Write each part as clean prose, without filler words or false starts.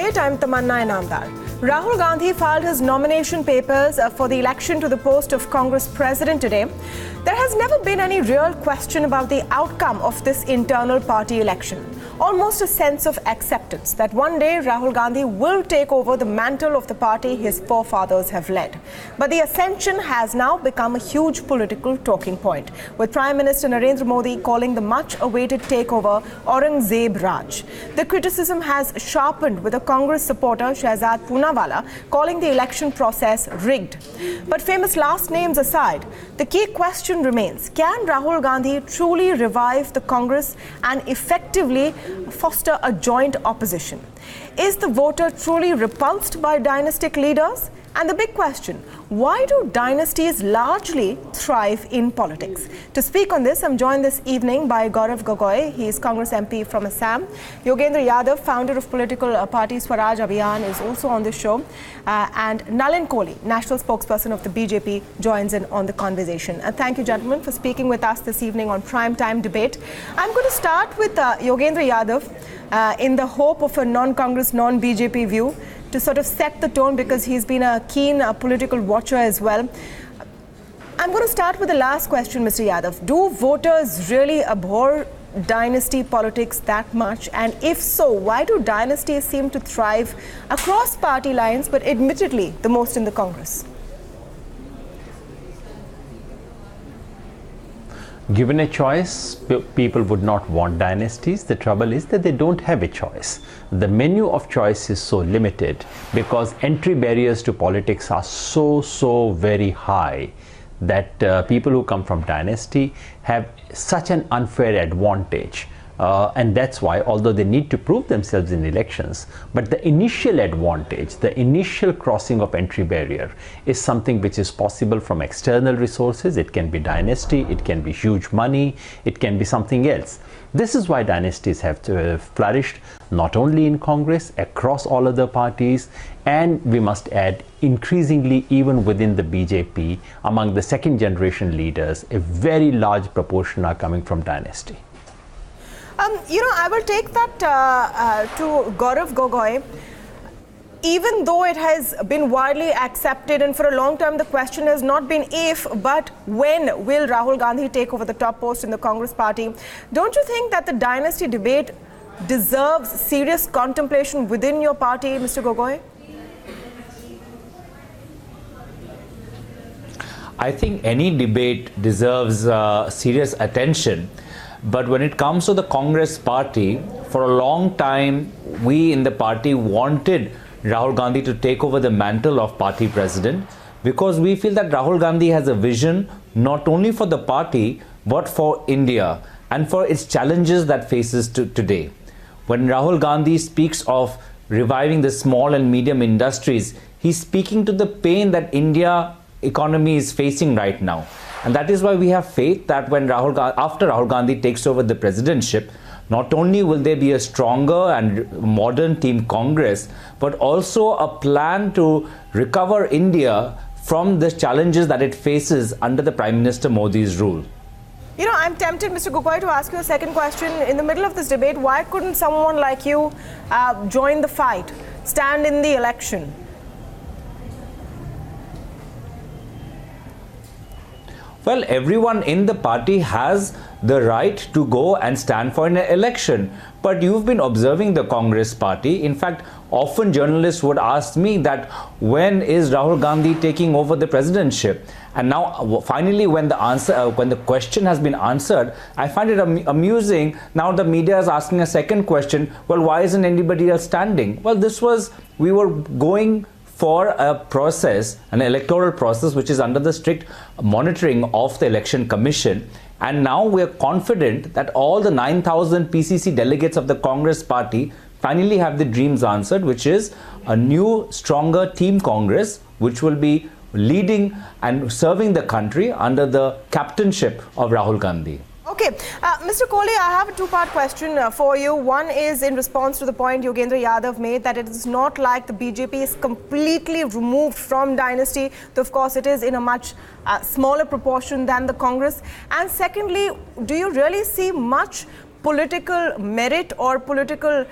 Debate. I'm Tamanna Inamdar. Rahul Gandhi filed his nomination papers for the election to the post of Congress President today. There has never been any real question about the outcome of this internal party election. Almost a sense of acceptance that one day Rahul Gandhi will take over the mantle of the party his forefathers have led. But the ascension has now become a huge political talking point, with Prime Minister Narendra Modi calling the much-awaited takeover Aurangzeb Raj. The criticism has sharpened, with a Congress supporter, Shehzad Poonawalla, calling the election process rigged. But famous last names aside, the key question remains: can Rahul Gandhi truly revive the Congress and effectively foster a joint opposition? Is the voter truly repulsed by dynastic leaders? And the big question, why do dynasties largely thrive in politics? To speak on this, I'm joined this evening by Gaurav Gogoi. He is Congress MP from Assam. Yogendra Yadav, founder of political party Swaraj Abhiyan, is also on the show. And Nalin, Kohli, national spokesperson of the BJP, joins in on the conversation. Thank you, gentlemen, for speaking with us this evening on Primetime Debate. I'm going to start with Yogendra Yadav in the hope of a non-Congress, non-BJP view, to sort of set the tone, because he's been a keen political watcher as well. I'm going to start with the last question, Mr. Yadav. Do voters really abhor dynasty politics that much? And if so, why do dynasties seem to thrive across party lines, but admittedly the most in the Congress? Given a choice, people would not want dynasties. The trouble is that they don't have a choice. The menu of choice is so limited because entry barriers to politics are so very high that people who come from dynasty have such an unfair advantage. And that's why, although they need to prove themselves in elections, but the initial advantage, the initial crossing of entry barrier is something which is possible from external resources. It can be dynasty, it can be huge money, it can be something else. This is why dynasties have flourished not only in Congress, across all other parties, and we must add increasingly even within the BJP, among the second generation leaders, a very large proportion are coming from dynasty. I will take that to Gaurav Gogoi. Even though it has been widely accepted, and for a long time the question has not been if, but when will Rahul Gandhi take over the top post in the Congress party, don't you think that the dynasty debate deserves serious contemplation within your party, Mr. Gogoi? I think any debate deserves serious attention. But when it comes to the Congress party, for a long time, we in the party wanted Rahul Gandhi to take over the mantle of party president, because we feel that Rahul Gandhi has a vision not only for the party, but for India and for its challenges that faces today. When Rahul Gandhi speaks of reviving the small and medium industries, he's speaking to the pain that India economy is facing right now. And that is why we have faith that when after Rahul Gandhi takes over the presidentship, not only will there be a stronger and modern team Congress, but also a plan to recover India from the challenges that it faces under the Prime Minister Modi's rule. I'm tempted, Mr. Gogoi, to ask you a second question. In the middle of this debate, why couldn't someone like you join the fight, stand in the election? Well, everyone in the party has the right to go and stand for an election. But you've been observing the Congress party. In fact, often journalists would ask me that when is Rahul Gandhi taking over the presidentship? And now, finally, when the question has been answered, I find it amusing. Now the media is asking a second question. Well, why isn't anybody else standing? Well, we were going for a process, an electoral process, which is under the strict monitoring of the Election Commission. And now we are confident that all the 9,000 PCC delegates of the Congress party finally have the dreams answered, which is a new, stronger team Congress, which will be leading and serving the country under the captainship of Rahul Gandhi. Okay, Mr. Kohli, I have a two-part question for you. One is in response to the point Yogendra Yadav made, that it is not like the BJP is completely removed from dynasty. Though, of course, it is in a much smaller proportion than the Congress. And secondly, do you really see much political merit or political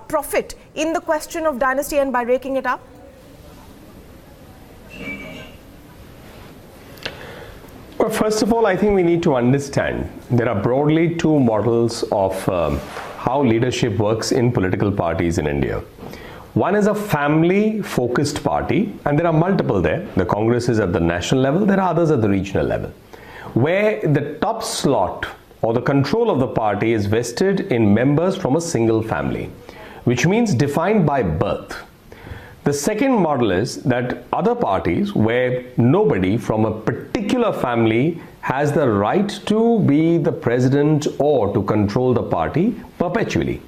profit in the question of dynasty and by raking it up? Well, first of all, I think we need to understand there are broadly two models of how leadership works in political parties in India. One is a family-focused party, and there are multiple there. The Congress is at the national level, there are others at the regional level, where the top slot or the control of the party is vested in members from a single family, which means defined by birth. The second model is that other parties where nobody from a particular family has the right to be the president or to control the party perpetually.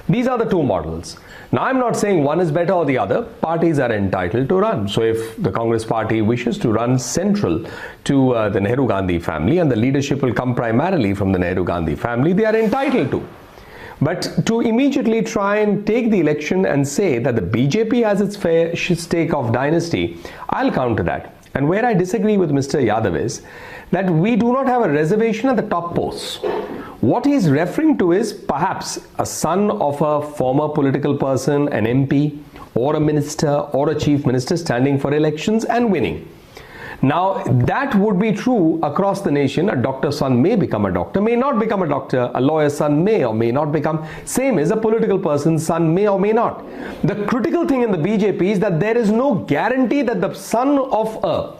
These are the two models. Now, I'm not saying one is better or the other. Parties are entitled to run. So if the Congress party wishes to run central to the Nehru-Gandhi family and the leadership will come primarily from the Nehru-Gandhi family, they are entitled to. But to immediately try and take the election and say that the BJP has its fair stake of dynasty, I'll counter that. And where I disagree with Mr. Yadav is that we do not have a reservation at the top posts. What he's referring to is perhaps a son of a former political person, an MP, or a minister, or a chief minister standing for elections and winning. Now, that would be true across the nation. A doctor's son may become a doctor, may not become a doctor. A lawyer's son may or may not become. Same as a political person's son may or may not. The critical thing in the BJP is that there is no guarantee that the son of a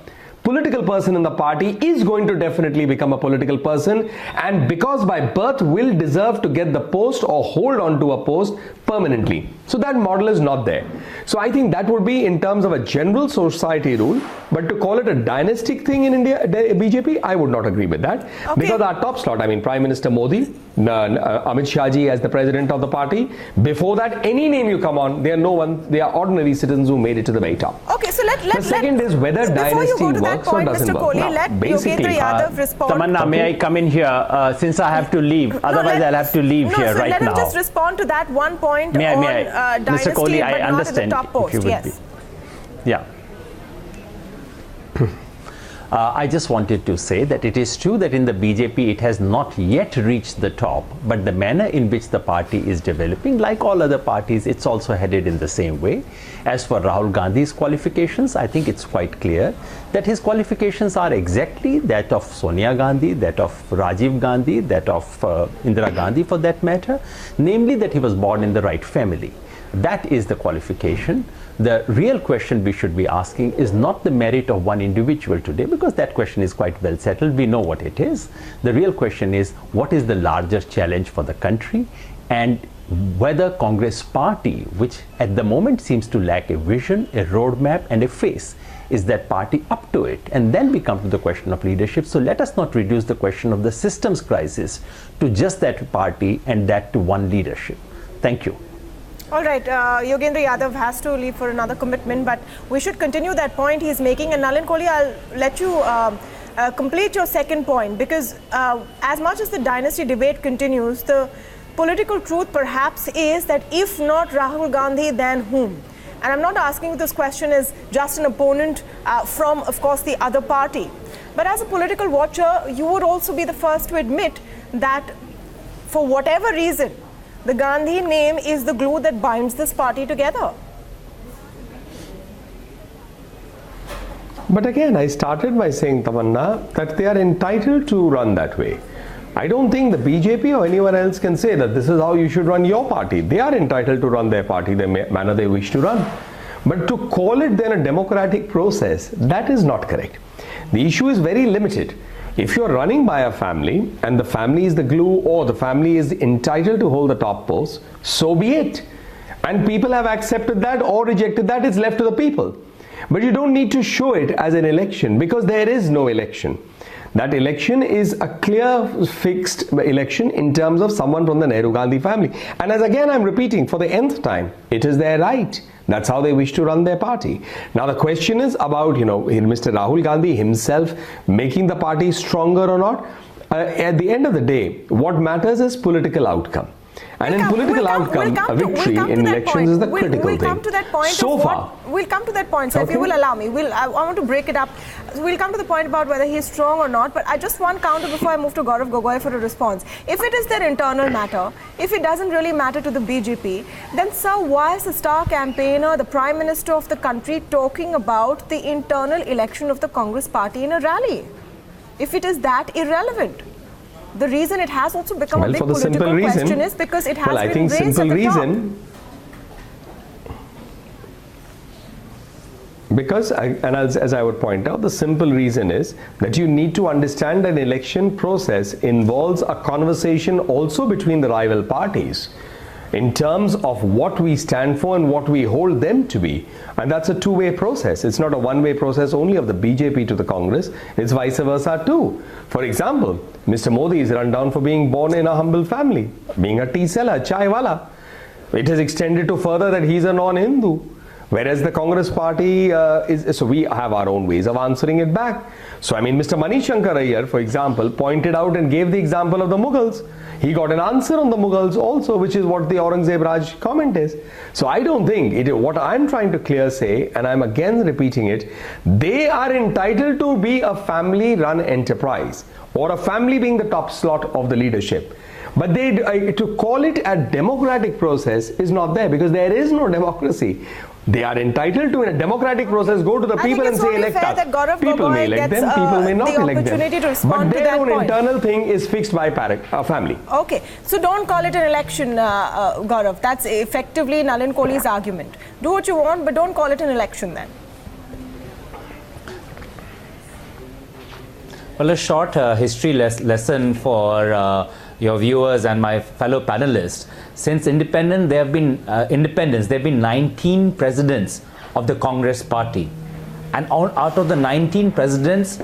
political person in the party is going to definitely become a political person, and because by birth will deserve to get the post or hold on to a post permanently. So that model is not there. So I think that would be in terms of a general society rule, but to call it a dynastic thing in India, BJP, I would not agree with that. Okay. Because our top slot, I mean Prime Minister Modi, Amit Shah ji as the president of the party, before that any name you come on, they are ordinary citizens who made it to the very top. Okay, so the second is whether dynasty works or doesn't work. Kohli, let Yogendra Yadav respond. Tamanna, may I come in here since I have to leave? Otherwise, I'll have to leave here right now. Let him just respond to that one point may on I? dynasty, Mr. Kohli, but I not understand at the top post. Yes. Yeah. I just wanted to say that it is true that in the BJP it has not yet reached the top, but the manner in which the party is developing, like all other parties, it's also headed in the same way. As for Rahul Gandhi's qualifications, I think it's quite clear that his qualifications are exactly that of Sonia Gandhi, that of Rajiv Gandhi, that of Indira Gandhi for that matter, namely that he was born in the right family. That is the qualification. The real question we should be asking is not the merit of one individual today, because that question is quite well settled. We know what it is. The real question is what is the larger challenge for the country, and whether Congress party, which at the moment seems to lack a vision, a roadmap and a face, is that party up to it? And then we come to the question of leadership. So let us not reduce the question of the systems crisis to just that party and that to one leadership. Thank you. All right, Yogendra Yadav has to leave for another commitment, but we should continue that point he's making. And Nalin Kohli, I'll let you complete your second point, because as much as the dynasty debate continues, the political truth perhaps is that if not Rahul Gandhi, then whom? And I'm not asking this question as just an opponent from, of course, the other party. But as a political watcher, you would also be the first to admit that for whatever reason, the Gandhi name is the glue that binds this party together. But again, I started by saying, Tamanna, that they are entitled to run that way. I don't think the BJP or anyone else can say that this is how you should run your party. They are entitled to run their party the manner they wish to run. But to call it then a democratic process, that is not correct. The issue is very limited. If you're running by a family and the family is the glue or the family is entitled to hold the top post, so be it. And people have accepted that or rejected that, it's left to the people. But you don't need to show it as an election, because there is no election. That election is a clear fixed election in terms of someone from the Nehru-Gandhi family. And as again I'm repeating for the nth time, it is their right. That's how they wish to run their party. Now the question is about, Mr. Rahul Gandhi himself making the party stronger or not. At the end of the day, what matters is political outcome. And in political outcome, a victory in elections is the critical thing. We'll come to that point. So far. We'll come to that point, so if you will allow me. I want to break it up. We'll come to the point about whether he's strong or not, but I just want counter before I move to Gaurav Gogoi for a response. If it is their internal matter, if it doesn't really matter to the BJP, then sir, why is the star campaigner, the Prime Minister of the country, talking about the internal election of the Congress party in a rally? If it is that irrelevant. The reason it has also become a big political question is because it has been raised at the top. Because, as I would point out, the simple reason is that you need to understand an election process involves a conversation also between the rival parties in terms of what we stand for and what we hold them to be. And that's a two-way process. It's not a one-way process only of the BJP to the Congress. It's vice versa too. For example, Mr. Modi is run down for being born in a humble family, being a tea seller, chai wala. It has extended to further that he's a non-Hindu. Whereas the Congress party so we have our own ways of answering it back. So I mean, Mr. Manishankar Iyer, for example, pointed out and gave the example of the Mughals. He got an answer on the Mughals also, which is what the Aurangzeb Raj comment is. So I don't think, what I'm trying to clear say, and I'm again repeating it, they are entitled to be a family-run enterprise, or a family being the top slot of the leadership. But to call it a democratic process is not there, because there is no democracy. They are entitled to, in a democratic process, go to the people and say elect us. People may elect them, people may not elect them. But their own internal thing is fixed by a family. Okay, so don't call it an election, Gaurav. That's effectively Nalin Kohli's argument. Do what you want, but don't call it an election then. Well, a short history lesson for your viewers and my fellow panelists. Since independence, there have been 19 presidents of the Congress party, and out of the 19 presidents,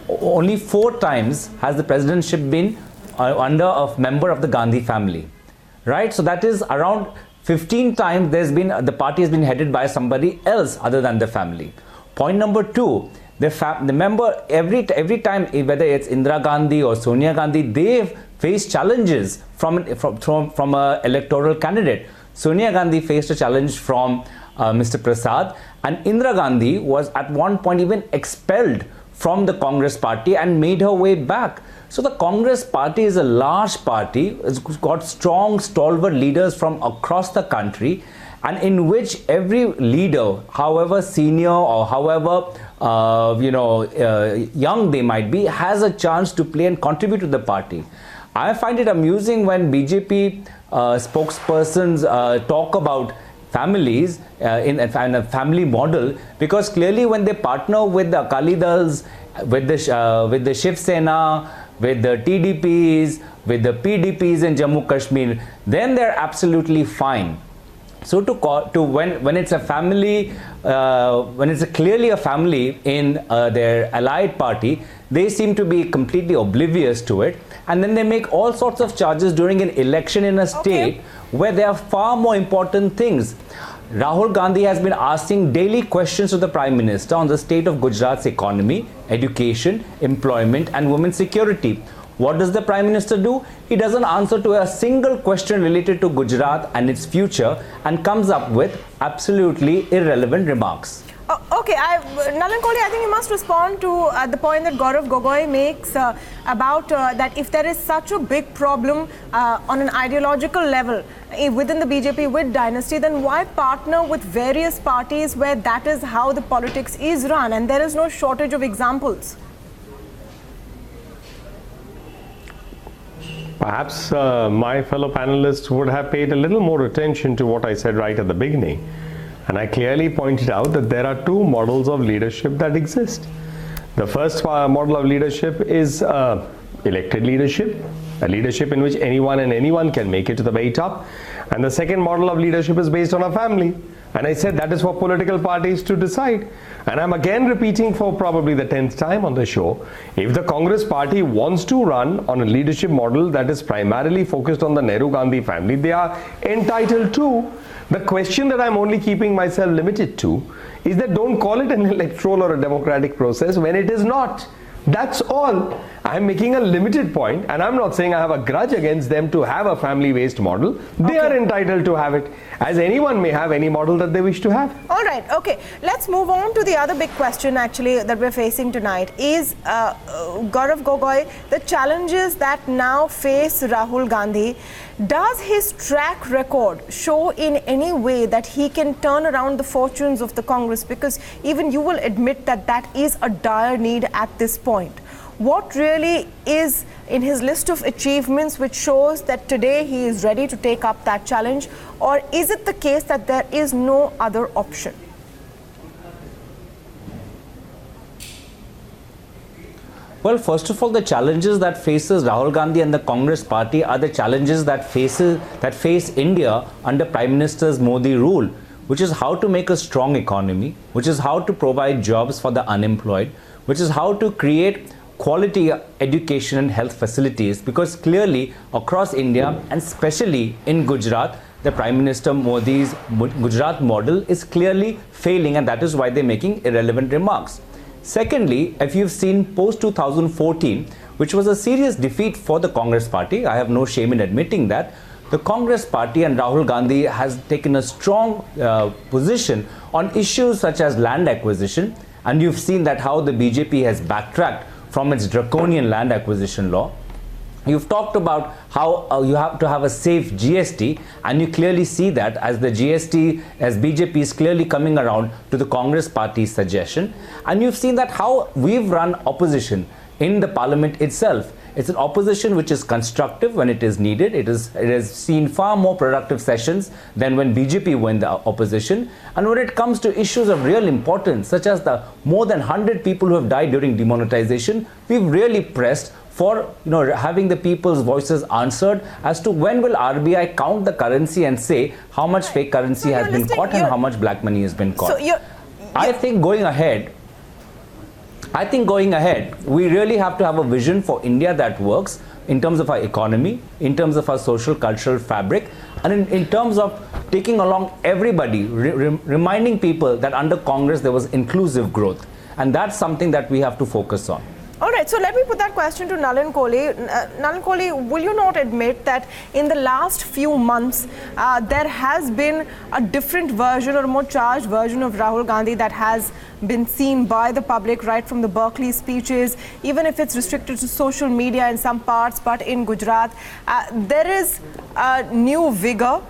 only 4 times has the presidentship been under a member of the Gandhi family, right? So that is around 15 times the party has been headed by somebody else other than the family. Point number 2. The member every time, whether it's Indira Gandhi or Sonia Gandhi, they've faced challenges from an electoral candidate. Sonia Gandhi faced a challenge from Mr. Prasad, and Indira Gandhi was at one point even expelled from the Congress party and made her way back. So the Congress party is a large party. It's got strong, stalwart leaders from across the country, and in which every leader, however senior or however young they might be, has a chance to play and contribute to the party. I find it amusing when BJP spokespersons talk about families in a family model, because clearly when they partner with the Akali Dals, with the Shiv Sena, with the TDPs, with the PDPs in Jammu Kashmir, then they're absolutely fine. So when it's a family, when it's clearly a family in their allied party, they seem to be completely oblivious to it, and then they make all sorts of charges during an election in a state where there are far more important things. Rahul Gandhi has been asking daily questions to the Prime Minister on the state of Gujarat's economy, education, employment and women's security. What does the Prime Minister do? He doesn't answer to a single question related to Gujarat and its future, and comes up with absolutely irrelevant remarks. Okay, Nalin Kohli, I think you must respond to the point that Gaurav Gogoi makes about that if there is such a big problem on an ideological level within the BJP with dynasty, then why partner with various parties where that is how the politics is run, and there is no shortage of examples? Perhaps my fellow panelists would have paid a little more attention to what I said right at the beginning. And I clearly pointed out that there are 2 models of leadership that exist. The first model of leadership is elected leadership, a leadership in which anyone can make it to the very top. And the second model of leadership is based on a family. And I said that is for political parties to decide. And I'm again repeating for probably the 10th time on the show, if the Congress party wants to run on a leadership model that is primarily focused on the Nehru-Gandhi family, they are entitled to. The question that I'm only keeping myself limited to is that don't call it an electoral or a democratic process when it is not. That's all. I'm making a limited point, and I'm not saying I have a grudge against them to have a family-based model. They are entitled to have it, as anyone may have any model that they wish to have. All right, okay. Let's move on to the other big question actually that we're facing tonight is Gaurav Gogoi, the challenges that now face Rahul Gandhi. Does his track record show in any way that he can turn around the fortunes of the Congress? Because even you will admit that that is a dire need at this point. What really is in his list of achievements which shows that today he is ready to take up that challenge? Or is it the case that there is no other option? Well, first of all, the challenges that faces Rahul Gandhi and the Congress party are the challenges that face India under Prime Minister's Modi rule, which is how to make a strong economy, which is how to provide jobs for the unemployed, which is how to create quality education and health facilities, because clearly across India and especially in Gujarat, the Prime Minister Modi's Gujarat model is clearly failing, and that is why they're making irrelevant remarks. Secondly, if you've seen post 2014, which was a serious defeat for the Congress party, I have no shame in admitting that, the Congress party and Rahul Gandhi has taken a strong position on issues such as land acquisition, and you've seen that how the BJP has backtracked from its draconian land acquisition law. You've talked about how you have to have a safe GST, and you clearly see that as the GST, as BJP is clearly coming around to the Congress party's suggestion. And you've seen that how we've run opposition in the parliament itself. It's an opposition which is constructive when it is needed. It has seen far more productive sessions than when BJP were in the opposition. And when it comes to issues of real importance, such as the more than 100 people who have died during demonetization, we've really pressed for having the people's voices answered as to when will RBI count the currency and say how much fake currency has been caught and how much black money has been caught. I think going ahead, we really have to have a vision for India that works in terms of our economy, in terms of our social cultural fabric, and in terms of taking along everybody, reminding people that under Congress there was inclusive growth. And that's something that we have to focus on. All right, so let me put that question to Nalin Kohli. Nalin Kohli, will you not admit that in the last few months, there has been a different version or a more charged version of Rahul Gandhi that has been seen by the public, right from the Berkeley speeches, even if it's restricted to social media in some parts, but in Gujarat, there is a new vigor.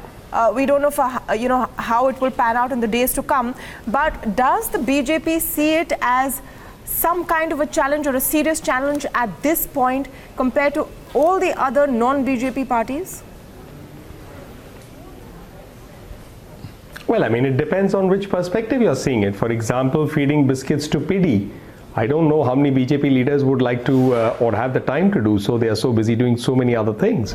We don't know how it will pan out in the days to come, but does the BJP see it as some kind of a challenge or a serious challenge at this point compared to all the other non-BJP parties? Well, I mean, it depends on which perspective you're seeing it. For example, feeding biscuits to PD. I don't know how many BJP leaders would like to or have the time to do so. They are so busy doing so many other things.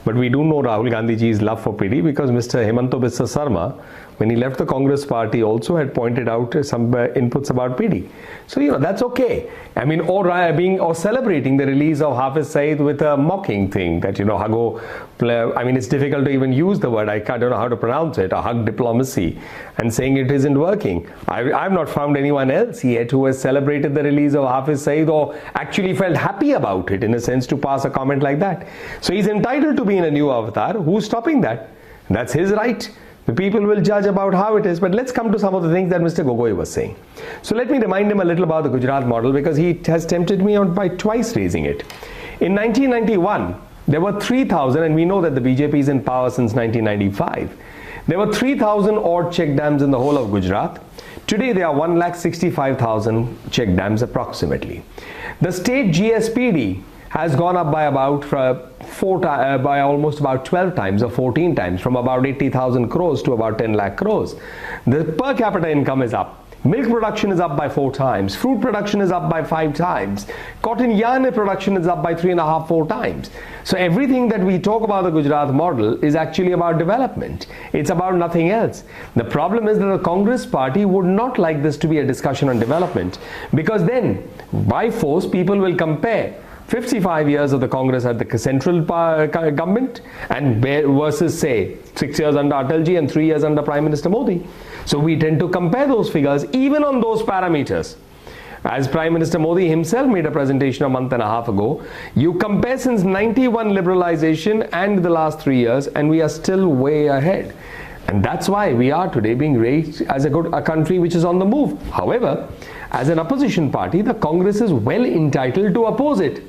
But we do know Rahul Gandhi's love for PD because Mr. Hemanta Biswa Sarma, when he left the Congress party, also had pointed out some inputs about PD. So, that's okay. I mean, or celebrating the release of Hafiz Saeed with a mocking thing that, I mean, it's difficult to even use the word. I don't know how to pronounce it, a hug diplomacy, and saying it isn't working. I've not found anyone else yet who has celebrated the release of Hafiz Saeed or actually felt happy about it, in a sense, to pass a comment like that. So he's entitled to be in a new avatar. Who's stopping that? That's his right. The people will judge about how it is, but let's come to some of the things that Mr. Gogoi was saying. So let me remind him a little about the Gujarat model, because he has tempted me on by twice raising it. In 1991, there were 3,000, and we know that the BJP is in power since 1995. There were 3,000 odd check dams in the whole of Gujarat. Today there are 1,65,000 check dams approximately. The state GSPD has gone up by about by almost about 12 times or 14 times, from about 80,000 crores to about 10 lakh crores. The per capita income is up. Milk production is up by 4 times. Fruit production is up by 5 times. Cotton yarn production is up by 3.5, 4 times. So everything that we talk about the Gujarat model is actually about development. It's about nothing else. The problem is that the Congress party would not like this to be a discussion on development, because then by force people will compare 55 years of the Congress at the central government and versus, say, 6 years under Atalji and 3 years under Prime Minister Modi. So we tend to compare those figures even on those parameters. As Prime Minister Modi himself made a presentation a month and a half ago, you compare since 91 liberalization and the last 3 years, and we are still way ahead. And that's why we are today being raised as a country which is on the move. However, as an opposition party, the Congress is well entitled to oppose it.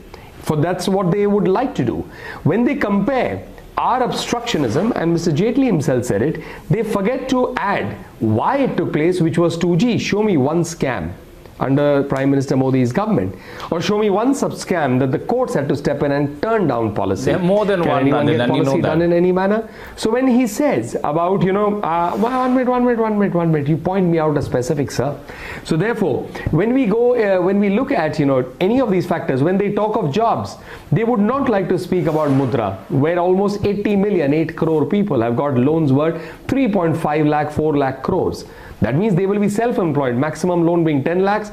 For that's what they would like to do. When they compare our obstructionism, and Mr. Jaitley himself said it, they forget to add why it took place, which was 2G. Show me one scam under Prime Minister Modi's government, or show me one sub-scam that the courts had to step in and turn down policy. There are more than Can one, anyone Nalin, get and you policy know done that. in any manner? So when he says about, one minute, you point me out a specific, sir. So therefore, when we go, when we look at, any of these factors, when they talk of jobs, they would not like to speak about Mudra, where almost 80 million, 8 crore people have got loans worth 3.5 lakh, 4 lakh crores. That means they will be self-employed, maximum loan being 10 lakhs,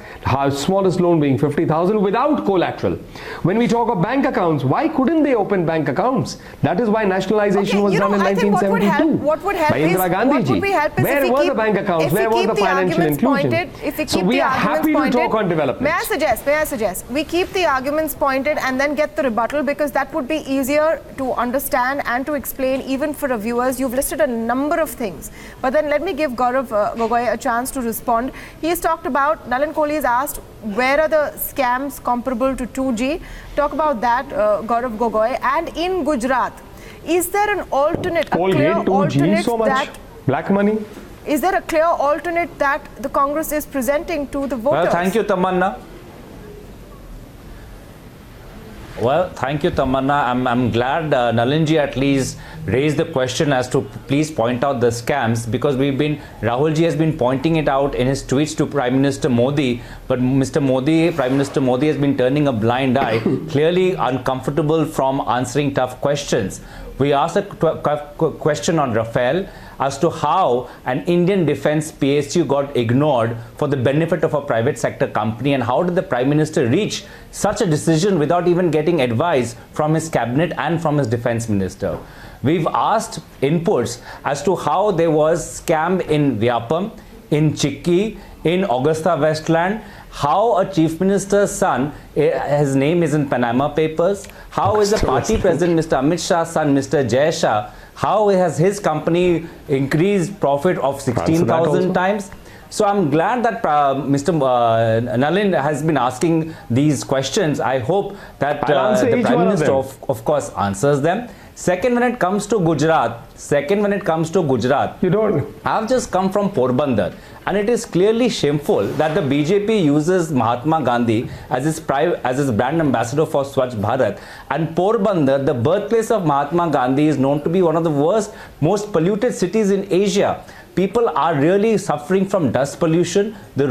smallest loan being 50,000 without collateral. When we talk of bank accounts, why couldn't they open bank accounts? That is why nationalization was done in 1972 what would help by Indira Gandhi ji. Where were the bank accounts? Where was the financial inclusion? So we are happy to talk on development. May I suggest we keep the arguments pointed and then get the rebuttal, because that would be easier to understand and to explain even for our viewers. You've listed a number of things, but then let me give Gaurav Gogoi a chance to respond. He has talked about, Nalin Kohli has asked, where are the scams comparable to 2G? Talk about that, Gaurav Gogoi. And in Gujarat, is there an alternate, a clear 2G, alternate so much that... black money? Is there a clear alternate that the Congress is presenting to the voters? Well, thank you, Tamanna. Well, thank you, Tamanna. I'm glad Nalinji at least raised the question as to please point out the scams, because Rahulji has been pointing it out in his tweets to Prime Minister Modi, but Prime Minister Modi has been turning a blind eye, clearly uncomfortable from answering tough questions. We asked a question on Rafale as to how an Indian defense PSU got ignored for the benefit of a private sector company, and how did the Prime Minister reach such a decision without even getting advice from his cabinet and from his defense minister. We've asked inputs as to how there was scam in Vyapam, in Chikki, in Augusta Westland, how a chief minister's son, his name is in Panama Papers, how is the party president, Mr. Amit Shah's son, Mr. Jay Shah, how has his company increased profit of 16,000 times? So I'm glad that Mr. Nalin has been asking these questions. I hope that the Prime Minister of course answers them. Second, when it comes to Gujarat, you don't. I've just come from Porbandar, and it is clearly shameful that the BJP uses Mahatma Gandhi as its brand ambassador for Swachh Bharat, and Porbandar, the birthplace of Mahatma Gandhi, is known to be one of the worst, most polluted cities in Asia. People are really suffering from dust pollution. The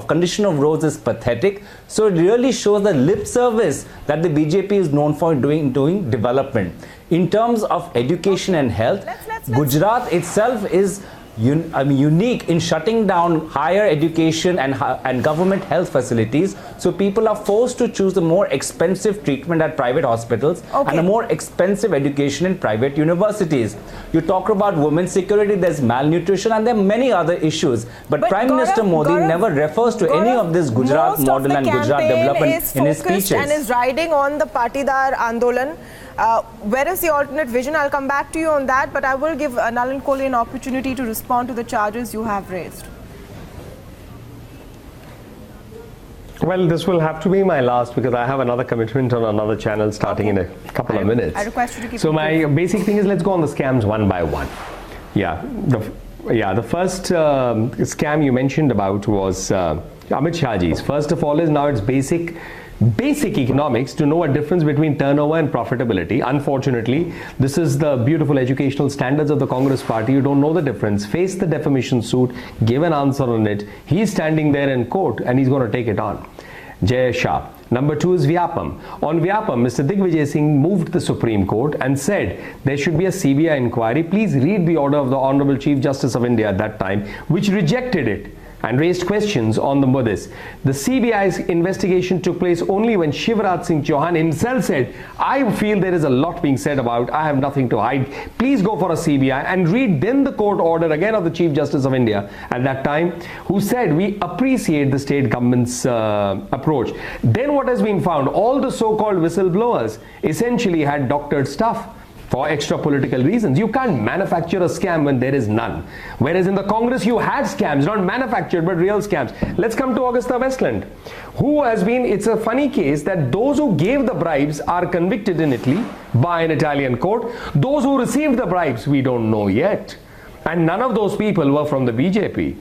condition of roads is pathetic. So it really shows the lip service that the BJP is known for doing development. In terms of education and health, Gujarat itself is unique in shutting down higher education and government health facilities. So people are forced to choose the more expensive treatment at private hospitals and a more expensive education in private universities. You talk about women's security, there's malnutrition, and there are many other issues. But Prime Minister Modi never refers to any of this Gujarat model and Gujarat development in his speeches. And is riding on the Patidar Andolan. Where is the alternate vision? I'll come back to you on that, but I will give Nalin Kohli an opportunity to respond to the charges you have raised. Well, this will have to be my last, because I have another commitment on another channel starting in a couple of minutes. I request you to keep So my basic thing is, let's go on the scams one by one. The first scam you mentioned about was Amit Shahji's. First of all is, now it's basic economics to know a difference between turnover and profitability. Unfortunately, this is the beautiful educational standards of the Congress party. You don't know the difference. Face the defamation suit, give an answer on it. He's standing there in court and he's going to take it on. Jay Shah. Number two is Vyapam. On Vyapam, Mr. Digvijay Singh moved the Supreme Court and said there should be a CBI inquiry. Please read the order of the Honorable Chief Justice of India at that time, which rejected it. and raised questions on this. The CBI's investigation took place only when Shivraj Singh Chauhan himself said, I feel there is a lot being said about, I have nothing to hide, please go for a CBI, and read then the court order again of the Chief Justice of India at that time, who said we appreciate the state government's approach. Then what has been found, all the so-called whistleblowers essentially had doctored stuff for extra political reasons. You can't manufacture a scam when there is none. Whereas in the Congress you had scams, not manufactured but real scams. Let's come to Augusta Westland, who has been, it's a funny case that those who gave the bribes are convicted in Italy by an Italian court. Those who received the bribes, we don't know yet. And none of those people were from the BJP.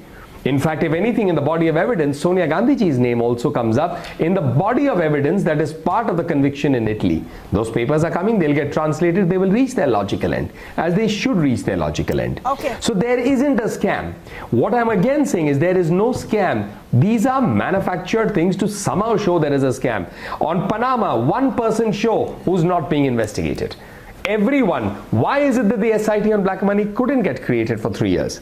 In fact, if anything, in the body of evidence, Sonia Gandhiji's name also comes up in the body of evidence that is part of the conviction in Italy. Those papers are coming, they'll get translated, they will reach their logical end, as they should reach their logical end. Okay. So there isn't a scam. What I'm again saying is there is no scam. These are manufactured things to somehow show there is a scam. On Panama, one person show who's not being investigated. Everyone. Why is it that the SIT on black money couldn't get created for 3 years?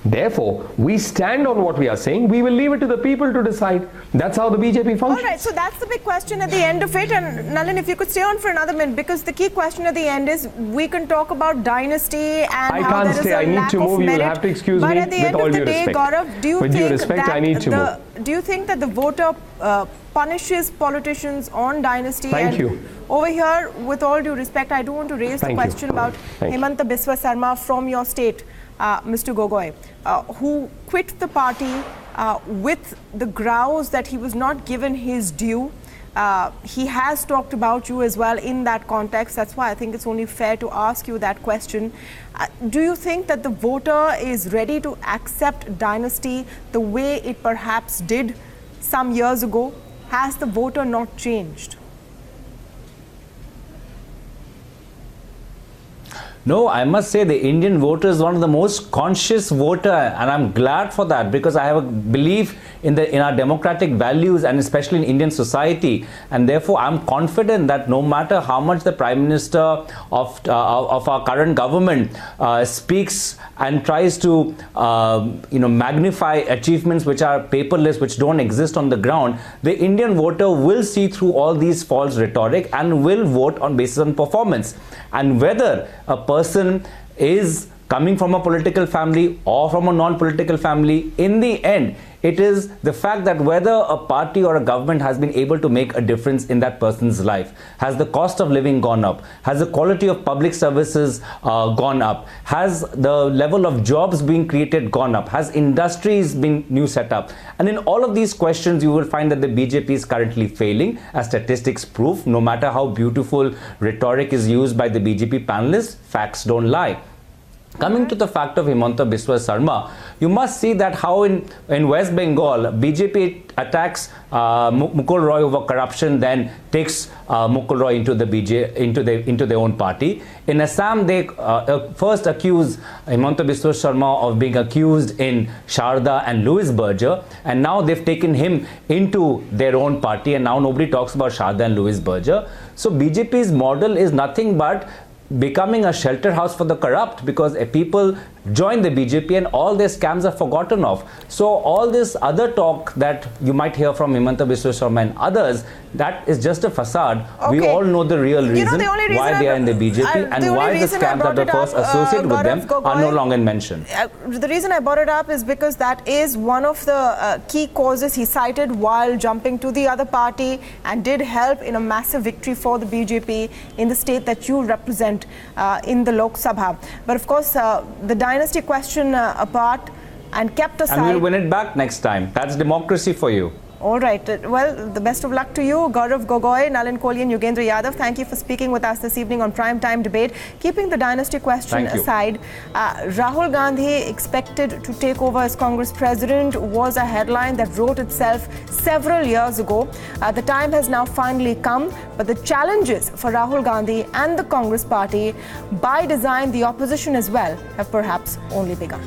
Therefore, we stand on what we are saying. We will leave it to the people to decide. That's how the BJP functions. All right, so that's the big question at the end of it. And Nalin, if you could stay on for another minute, because the key question at the end is we can talk about dynasty and I how can't there is stay. a I need lack to of move. You will merit. have to excuse but me at the with end all of the due day, respect. Gaurav, do you with think due respect, that I need to move. Do you think that the voter punishes politicians on dynasty? Thank you. Over here, with all due respect, I do want to raise the question about Hemanta Biswa Sarma from your state, Mr. Gogoi, who quit the party with the grouse that he was not given his due. He has talked about you as well in that context. That's why I think it's only fair to ask you that question. Do you think that the voter is ready to accept dynasty the way it perhaps did some years ago? Has the voter not changed? No, I must say the Indian voter is one of the most conscious voter, and I'm glad for that, because I have a belief in our democratic values and especially in Indian society, and therefore I'm confident that no matter how much the Prime Minister of our current government speaks and tries to magnify achievements which are paperless, which don't exist on the ground, the Indian voter will see through all these false rhetoric and will vote on basis of performance. And whether a person is coming from a political family or from a non-political family, in the end, it is the fact that whether a party or a government has been able to make a difference in that person's life. Has the cost of living gone up? Has the quality of public services gone up? Has the level of jobs being created gone up? Has industries been new set up? And in all of these questions, you will find that the BJP is currently failing, as statistics prove. No matter how beautiful rhetoric is used by the BJP panelists, facts don't lie. Coming to the fact of Hemanta Biswa Sarma, you must see that how in West Bengal, BJP attacks Mukul Roy over corruption, then takes Mukul Roy into their own party. In Assam, they first accuse Hemanta Biswa Sarma of being accused in Sharda and Louis Berger, and now they've taken him into their own party, and now nobody talks about Sharda and Louis Berger. So BJP's model is nothing but becoming a shelter house for the corrupt, because people join the BJP and all their scams are forgotten of. So all this other talk that you might hear from Hemanta Biswa Sarma and others, that is just a facade. Okay. We all know the real reason why they are in the BJP and why the scams that were first associated with them are no longer mentioned. The reason I brought it up is because that is one of the key causes he cited while jumping to the other party, and did help in a massive victory for the BJP in the state that you represent in the Lok Sabha. But of course, the dynasty question apart and kept aside. And we'll win it back next time. That's democracy for you. All right. Well, the best of luck to you, Gaurav Gogoi, Nalin, Kohli and Yogendra Yadav. Thank you for speaking with us this evening on Primetime Debate. Keeping the dynasty question aside, Rahul Gandhi expected to take over as Congress president was a headline that wrote itself several years ago. The time has now finally come, but the challenges for Rahul Gandhi and the Congress party, by design the opposition as well, have perhaps only begun.